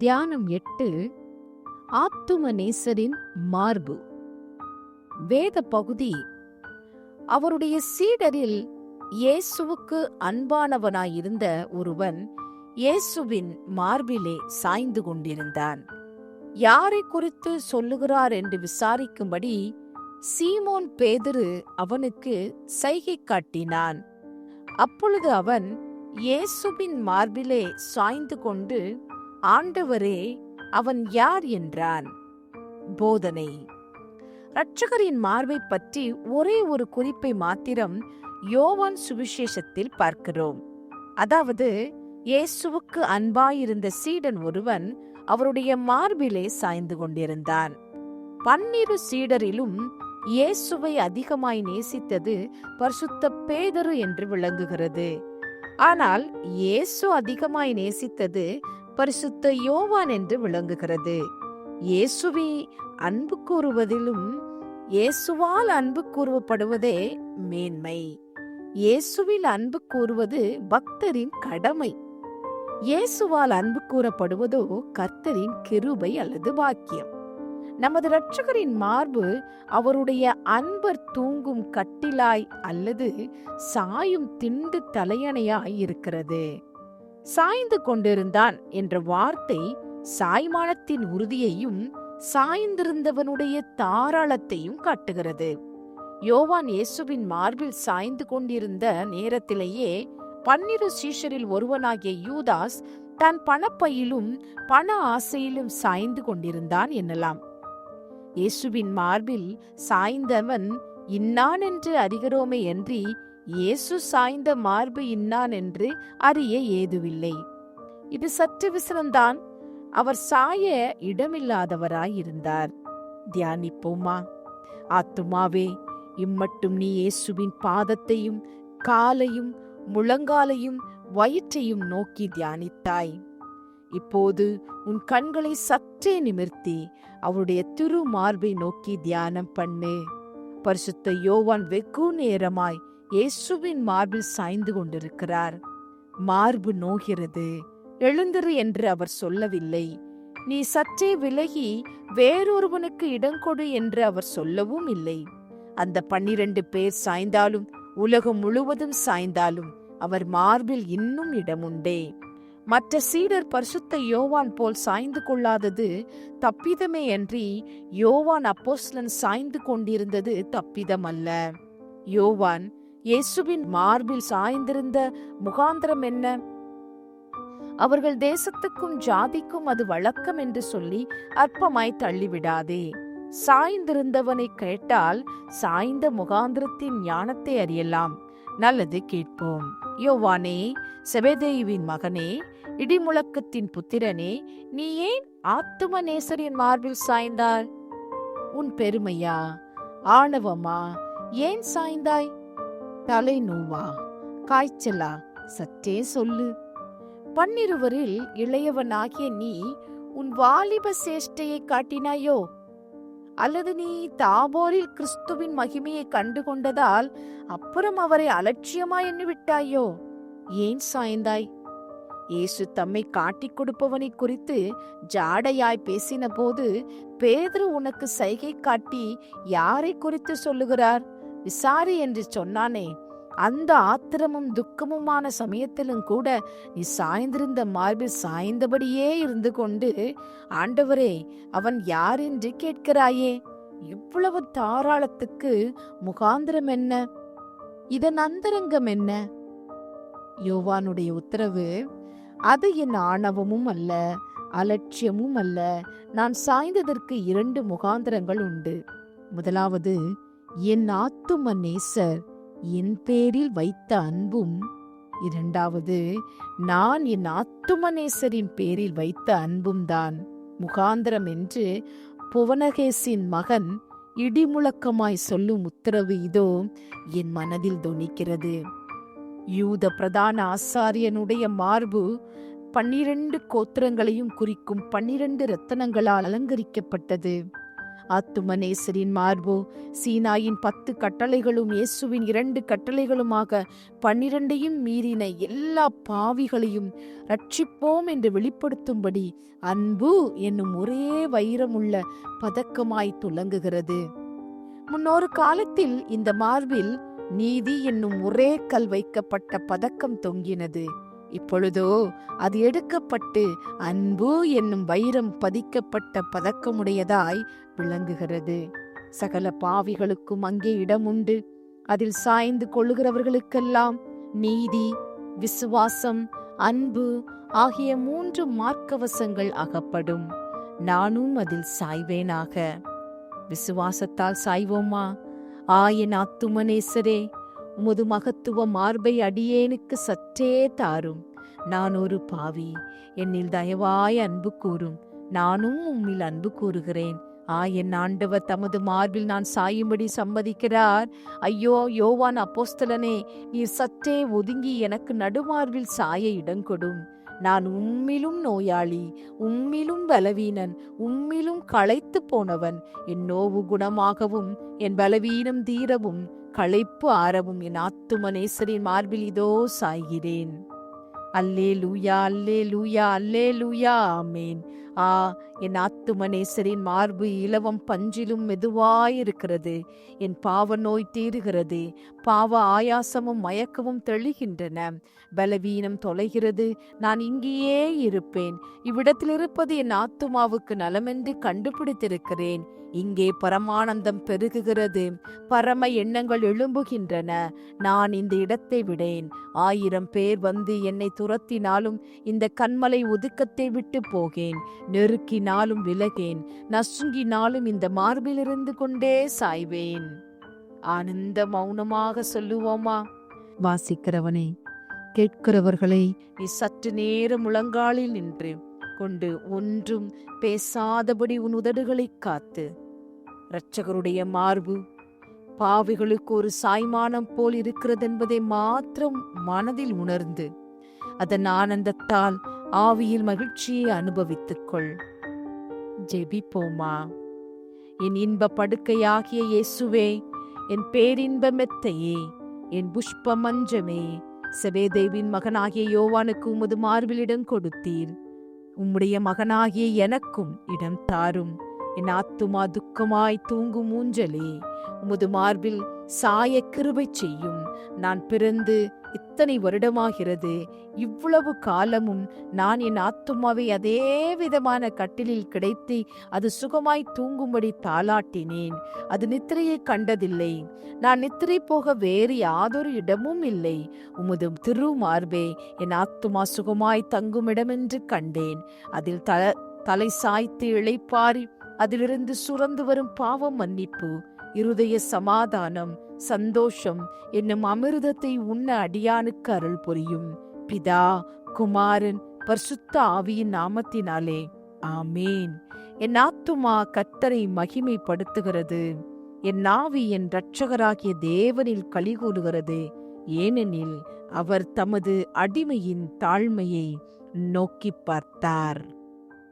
தியானம் 8. ஆத்தும நேசரின் மார்பு. வேத பகுதி. அவருடைய சீடரில் இயேசுவுக்கு அன்பானவனாயிருந்த ஒருவன் இயேசுவின் மார்பிலே சாய்ந்து கொண்டிருந்தான். யாரை குறித்து சொல்லுகிறார் என்று விசாரிக்கும்படி சீமோன் பேதுரு அவனுக்கு சைகை காட்டினான். அப்பொழுது அவன் இயேசுவின் மார்பிலே சாய்ந்து கொண்டு, ஆண்டவரே, அவன் யார் என்றான். போதனை. இரட்சகரின் மார்பை பற்றி ஒரே ஒரு குறிப்பை மாத்திரம் யோவான் சுவிசேஷத்தில் பார்க்கிறோம். அதாவது, இயேசுவுக்கு அன்பாயிருந்த சீடன் ஒருவன் அவருடைய மார்பிலே சாய்ந்து கொண்டிருந்தான். 12 சீடரிலும் இயேசுவை அதிகமாய் நேசித்தது பரிசுத்த பேதுரு என்று விளங்குகிறது. ஆனால் இயேசு அதிகமாய் நேசித்தது பரிசுத்த யோவான் என்று விளங்குகிறது. இயேசுவை அன்பு கூறுவதிலும் இயேசுவால் அன்பு கூறப்படுவதே மேன்மை. இயேசுவில் அன்பு கூறுவது பக்தரின் கடமை. இயேசுவால் அன்பு கூறப்படுவதோ கர்த்தரின் கிருபை அல்லது பாக்கியம். நமது இரட்சகரின் மார்பு அவருடைய அன்பர் தூங்கும் கட்டிலாய் அல்லது சாயும் திண்டு தலையணையாய் இருக்கிறது. சாய்ந்து கொண்டிருந்தான் என்ற வார்த்தை சாய்மானத்தின் உறுதியையும் சாய்ந்திருந்தவனுடைய தாராளத்தையும் காட்டுகிறது. யோவான் இயேசுவின் மார்பில் சாய்ந்து கொண்டிருந்த நேரத்திலேயே 12 சீஷரில் ஒருவனாகிய யூதாஸ் தன் பணப்பையிலும் பண ஆசையிலும் சாய்ந்து கொண்டிருந்தான் என்னலாம். இயேசுவின் மார்பில் சாய்ந்தவன் இன்னான் என்று அறிகிறோமே அன்றி இயேசு சாய்ந்த மார்பு இன்னான் என்று அறிய ஏதுவில்லை. இது சற்று விசனம்தான். அவர் சாய இடமில்லாதவராயிருந்தார். தியானிப்போமா? ஆத்துமாவே, இம்மட்டும் நீ இயேசுவின் பாதத்தையும் காலையும் முழங்காலையும் வயிற்றையும் நோக்கி தியானித்தாய். இப்போது உன் கண்களை சற்றே நிமிர்த்தி அவருடைய திரு மார்பை நோக்கி தியானம் பண்ணு. பரிசுத்த யோவான் வெகு நேரமாய் இயேசுவின் மார்பில் சாய்ந்து கொண்டிருக்கிறார். மார்பு நோகிறது, எழுந்திரு என்று அவர் சொல்லவில்லை. நீ சற்றே விலகி வேறொருவனுக்கு இடங்கொடு என்று அவர் சொல்லவும் இல்லை. அந்த 12 பேர் சாய்ந்தாலும் உலகம் முழுவதும் சாய்ந்தாலும் அவர் மார்பில் இன்னும் இடமுண்டே. மற்ற சீடர் பரிசுத்த யோவான் போல் சாய்ந்து கொள்ளாதது தப்பிதமே அன்றி யோவான் அப்போஸ்தலன் சாய்ந்து கொண்டிருந்தது தப்பிதம் அல்ல. யோவான் இயேசுவின் மார்பில் சாய்ந்திருந்த முகாந்திரம் என்ன? அவர்கள் தேசத்துக்கும் ஜாதிக்கும் அது வழக்கம் என்று சொல்லி அற்பமாய் தள்ளிவிடாதே. சாய்ந்திருந்தவனை கேட்டால் சாய்ந்த முகாந்திரத்தின் ஞானத்தை அறியலாம். நல்லது, கேட்போம். யோவானே, செபெதேயுவின் மகனே, இடிமுழக்கத்தின் புத்திரனே, நீ ஏன் ஆத்தும நேசரின் மார்பில் சாய்ந்தாய்? உன் பெருமையா, ஆணவமா? ஏன் சாய்ந்தாய்? தலை நோவா, காய்ச்சலா? சற்றே சொல்லு. 12 இளையவனாகிய நீ உன் வாலிப சேஷ்டையை காட்டினாயோ? அல்லது நீ தாபோரில் கிறிஸ்துவின் மகிமையை கண்டு கொண்டதால் அப்புறம் அவரை அலட்சியமாய் எண்ணிவிட்டாயோ? ஏன் சாய்ந்தாய்? இயேசு தம்மை காட்டிக் கொடுப்பவனை குறித்து ஜாடையாய் பேசின போது பேதுரு உனக்கு சைகை காட்டி யாரை குறித்து சொல்லுகிறார் விசாரி என்று சொன்னானே. அந்த ஆத்திரமும் துக்கமுமான சமயத்திலும் கூட நீ சாய்ந்திருந்த மார்பில் சாய்ந்தபடியே இருந்து கொண்டு, ஆண்டவரே, அவன் யார் என்று கேட்கிறாயே. இவ்வளவு தாராளத்துக்கு முகாந்திரம் என்ன? இதன் அந்தரங்கம் என்ன? யோவானுடைய உத்தரவு, அது என் ஆணவமும் அல்ல, அலட்சியமும் அல்ல. நான் சாய்ந்ததற்கு 2 முகாந்திரங்கள் உண்டு. முதலாவது, என் ஆத்தும நேசர் என் பேரில் வைத்த அன்பும். இரண்டாவது, நான் என் ஆத்தும நேசரின் பேரில் வைத்த அன்பும் தான் முகாந்திரம் என்று புவனகேசின் மகன் இடிமுழக்கமாய் சொல்லும் உத்தரவு இதோ என் மனதில் தொனிக்கிறது. யூத பிரதான ஆசாரியனுடைய மார்பு 12 கோத்திரங்களையும் குறிக்கும் 12 ரத்தனங்களால் அலங்கரிக்கப்பட்டது. ஆத்துமநேசரின் மார்போ சீனாயின் 10 கட்டளைகளும் இயேசுவின் 2 கட்டளைகளுமாக 12ஐயும் மீறின எல்லா பாவிகளையும் ரட்சிப்போம் என்று வெளிப்படுத்தும்படி அன்பு என்னும் ஒரே வைரமுள்ள பதக்கமாய் துலங்குகிறது. முன்னொரு காலத்தில் இந்த மார்பில் நீதி என்னும் ஒரே கல் வைக்கப்பட்ட பதக்கம் தொங்கினது. இப்பொழுதோ அது எடுக்கப்பட்டு அன்பு என்னும் வைரம் பதிக்கப்பட்ட பதக்கமுடையதாய் விளங்குகிறது. சகல பாவிகளுக்கும் அங்கே இடம் உண்டு. அதில் சாய்ந்து கொள்ளுகிறவர்களுக்கெல்லாம் நீதி, விசுவாசம், அன்பு ஆகிய 3 மார்க்கவசங்கள் அகப்படும். நானும் அதில் சாய்வேனாக. விசுவாசத்தால் சாய்வோமா? என் ஆத்துமநேசரே, உமது மகத்துவ மார்பை அடியேனுக்கு சற்றே தாரும். நான் ஒரு பாவி, என்னில் தயவாய் அன்பு கூறும். நானும் உம்மில் அன்பு கூறுகிறேன். என் ஆண்டவர் தமது மார்பில் நான் சாயும்படி சம்மதிக்கிறார். ஐயோ யோவான் அப்போஸ்தலனே, நீர் சற்றே ஒதுங்கி எனக்கு நடுமார்பில் சாய இடங்கொடும். நான் உம்மிலும் நோயாளி, உம்மிலும் பலவீனன், உம்மிலும் களைத்து போனவன். என் நோவு குணமாகவும் என் பலவீனம் தீரவும் களைப்பு ஆறவும் என் ஆத்துமநேசரின் மார்பில் இதோ சாய்கிறேன். அல்லேலூயா, அல்லேலூயா, அல்லேலூயா, ஆமேன். என் ஆத்துமநேசரின் மார்பு இலவம் பஞ்சிலும் மெதுவாயிருக்கிறது. என் பாவ நோய் தீருகிறது. பாவ ஆயாசமும் மயக்கமும் தெளிகின்றன. பலவீனம் தொலைகிறது. நான் இங்கேயே இருப்பேன். இவ்விடத்தில் இருப்பது என் ஆத்துமாவுக்கு நலமென்று கண்டுபிடித்திருக்கிறேன். இங்கே பரமானந்தம் பெருகுகிறது. பரம எண்ணங்கள் எழும்புகின்றன. நான் இந்த இடத்தை விடேன். 1000 பேர் வந்து என்னை துரத்தினாலும் இந்த கண்மலை ஒதுக்கத்தை விட்டு போகேன். நெருக்கினாலும் விலகேன். நசுங்கினாலும் இந்த மார்பிலிருந்து கொண்டே சாய்வேன். ஆனந்த மௌனமாக சொல்லுவோமா? வாசிக்கிறவனே, கேட்கிறவர்களை நீ சற்று நேரம் முழங்காலில் நின்று கொண்டு ஒன்றும் பேசாதபடி உன் உதடுகளை காத்து, இரட்சகருடைய மார்பு பாவிகளுக்கு ஒரு சாய்மானம் போல் இருக்கிறது என்பதை மாத்திரம் மனதில் உணர்ந்து அதன் ஆனந்தத்தால் ஆவியில் மகிழ்ச்சியை அனுபவித்துக்கொள். ஜெபிப்போமா? என் இன்ப படுக்கையாகிய இயேசுவே, என் பேரின்ப மெத்தையே, என் புஷ்ப மஞ்சமே, செபேதேவின் மகனாகிய யோவானுக்கு உமது மார்பில் இடம் கொடுத்தீர். உம்முடைய மகனாகிய எனக்கும் இடம் தாரும். என் ஆத்துமா துக்கமாய் தூங்கும் ஊஞ்சலே, உமது மார்பில் சாய கிருபை செய்யும். நான் பிறந்து இத்தனை வருடமாகிறது. இவ்வளவு காலமும் நான் என் ஆத்துமாவை அதே விதமான கட்டிலில் கிடைத்து அது சுகமாய் தூங்கும்படி தாளாட்டினேன். அது நித்திரையை கண்டதில்லை. நான் நித்திரை போக வேறு யாதொரு இடமும் இல்லை. உமது திரு மார்பே என் ஆத்துமா சுகமாய் தங்குமிடமென்று கண்டேன். அதில் தலை சாய்த்து இளைப்பாரி அதிலிருந்து சுரந்து வரும் பாவம் மன்னிப்பு, இருதய சமாதானம், சந்தோஷம் என்னும் அமிர்தத்தை உண்ண அடியானுக்கு அருள் புரியும். பிதா, குமாரன், பரிசுத்த ஆவியின் நாமத்தினாலே ஆமேன். என் ஆத்துமா கர்த்தரை மகிமைப்படுத்துகிறது. என் ஆவி என் இரட்சகராகிய தேவனில் களிகூறுகிறது. ஏனெனில் அவர் தமது அடிமையின் தாழ்மையை நோக்கி பார்த்தார்.